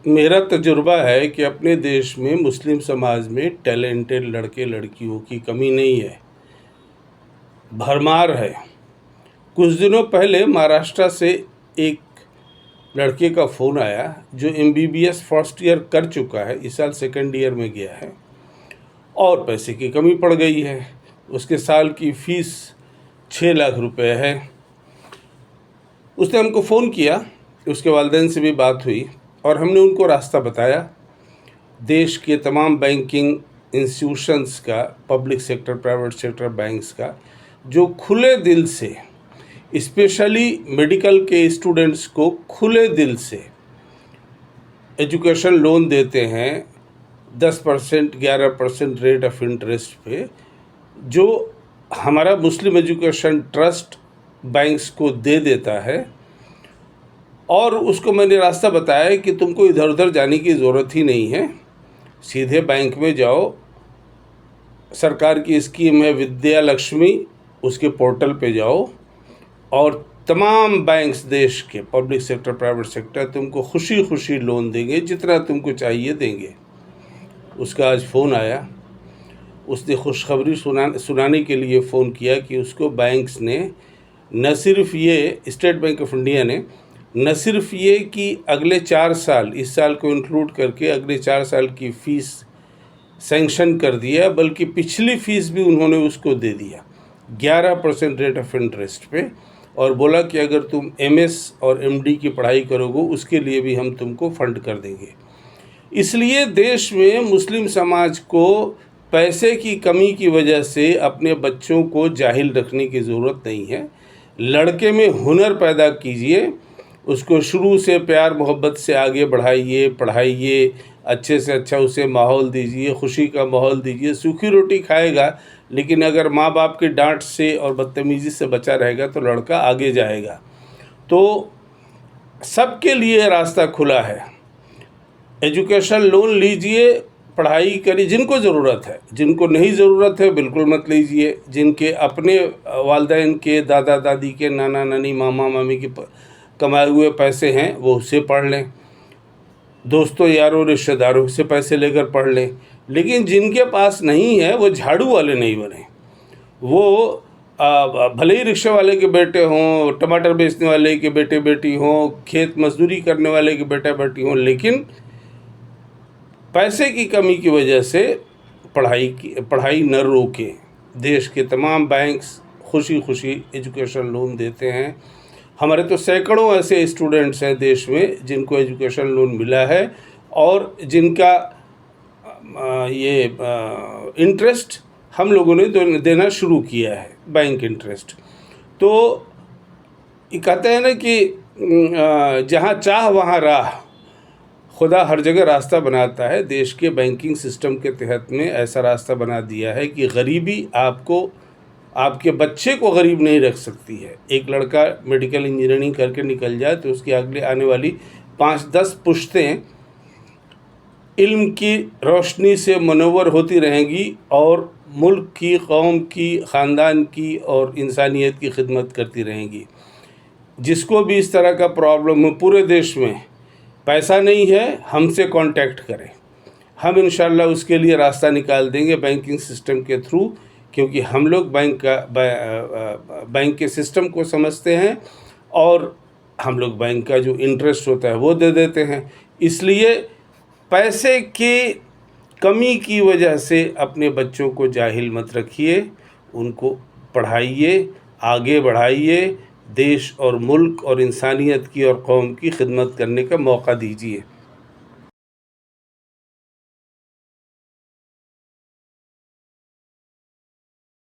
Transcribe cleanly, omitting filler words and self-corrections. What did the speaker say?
मेरा तजुर्बा है कि अपने देश में मुस्लिम समाज में टैलेंटेड लड़के लड़कियों की कमी नहीं है, भरमार है। कुछ दिनों पहले महाराष्ट्र से एक लड़के का फ़ोन आया जो MBBS फर्स्ट ईयर कर चुका है, इस साल सेकंड ईयर में गया है और पैसे की कमी पड़ गई है। उसके साल की फ़ीस 6 लाख रुपए है। उसने हमको फ़ोन किया, उसके वालिदैन से भी बात हुई और हमने उनको रास्ता बताया। देश के तमाम बैंकिंग इंस्टीट्यूशंस का, public sector, private sector banks का, जो खुले दिल से, स्पेशली मेडिकल के स्टूडेंट्स को खुले दिल से एजुकेशन लोन देते हैं 10% 11% रेट ऑफ इंटरेस्ट पे, जो हमारा मुस्लिम एजुकेशन ट्रस्ट बैंक्स को दे देता है। और उसको मैंने रास्ता बताया कि तुमको इधर उधर जाने की ज़रूरत ही नहीं है, सीधे बैंक में जाओ। सरकार की स्कीम है विद्या लक्ष्मी, उसके पोर्टल पे जाओ और तमाम बैंक्स देश के, पब्लिक सेक्टर, प्राइवेट सेक्टर, तुमको खुशी खुशी लोन देंगे, जितना तुमको चाहिए देंगे। उसका आज फ़ोन आया, उसने खुशखबरी सुनाने के लिए फ़ोन किया कि उसको बैंक्स ने न सिर्फ ये, स्टेट बैंक ऑफ इंडिया ने न सिर्फ ये कि अगले 4 साल, इस साल को इंक्लूड करके अगले 4 साल की फ़ीस सैंक्शन कर दिया, बल्कि पिछली फ़ीस भी उन्होंने उसको दे दिया 11% रेट ऑफ इंटरेस्ट पे, और बोला कि अगर तुम MS और MD की पढ़ाई करोगे उसके लिए भी हम तुमको फंड कर देंगे। इसलिए देश में मुस्लिम समाज को पैसे की कमी की वजह से अपने बच्चों को जाहिल रखने की ज़रूरत नहीं है। लड़के में हुनर पैदा कीजिए, उसको शुरू से प्यार मोहब्बत से आगे बढ़ाइए, पढ़ाइए, अच्छे से अच्छा उसे माहौल दीजिए, खुशी का माहौल दीजिए। सूखी रोटी खाएगा, लेकिन अगर माँ बाप की डांट से और बदतमीज़ी से बचा रहेगा तो लड़का आगे जाएगा। तो सबके लिए रास्ता खुला है। एजुकेशन लोन लीजिए, पढ़ाई करिए जिनको ज़रूरत है, जिनको नहीं ज़रूरत है बिल्कुल मत लीजिए। जिनके अपने वालिदैन के, दादा दादी के, नाना नानी, मामा मामी के कमाए हुए पैसे हैं वो उससे पढ़ लें, दोस्तों यारों रिश्तेदारों से पैसे लेकर पढ़ लें। लेकिन जिनके पास नहीं है वो झाड़ू वाले नहीं बने। वो भले ही रिक्शा वाले के बेटे हों, टमाटर बेचने वाले के बेटे बेटी हों, खेत मजदूरी करने वाले के बेटा बेटी हों, लेकिन पैसे की कमी की वजह से पढ़ाई न रोके। देश के तमाम बैंक्स खुशी खुशी एजुकेशन लोन देते हैं। हमारे तो सैकड़ों ऐसे स्टूडेंट्स हैं देश में जिनको एजुकेशन लोन मिला है और जिनका ये इंटरेस्ट हम लोगों ने देना शुरू किया है, बैंक इंटरेस्ट। तो ये कहते हैं ना कि जहाँ चाह वहाँ राह, खुदा हर जगह रास्ता बनाता है। देश के बैंकिंग सिस्टम के तहत में ऐसा रास्ता बना दिया है कि गरीबी आपको, आपके बच्चे को गरीब नहीं रख सकती है। एक लड़का मेडिकल इंजीनियरिंग करके निकल जाए तो उसकी अगले आने वाली 5-10 पुश्तें इल्म की रोशनी से मुनव्वर होती रहेंगी और मुल्क की, कौम की, ख़ानदान की और इंसानियत की खिदमत करती रहेंगी। जिसको भी इस तरह का प्रॉब्लम हो पूरे देश में, पैसा नहीं है, हमसे कांटेक्ट करें, हम इंशाल्लाह उसके लिए रास्ता निकाल देंगे बैंकिंग सिस्टम के थ्रू, क्योंकि हम लोग बैंक के सिस्टम को समझते हैं और हम लोग बैंक का जो इंटरेस्ट होता है वो दे देते हैं। इसलिए पैसे की कमी की वजह से अपने बच्चों को जाहिल मत रखिए, उनको पढ़ाइए, आगे बढ़ाइए, देश और मुल्क और इंसानियत की और कौम की खिदमत करने का मौका दीजिए।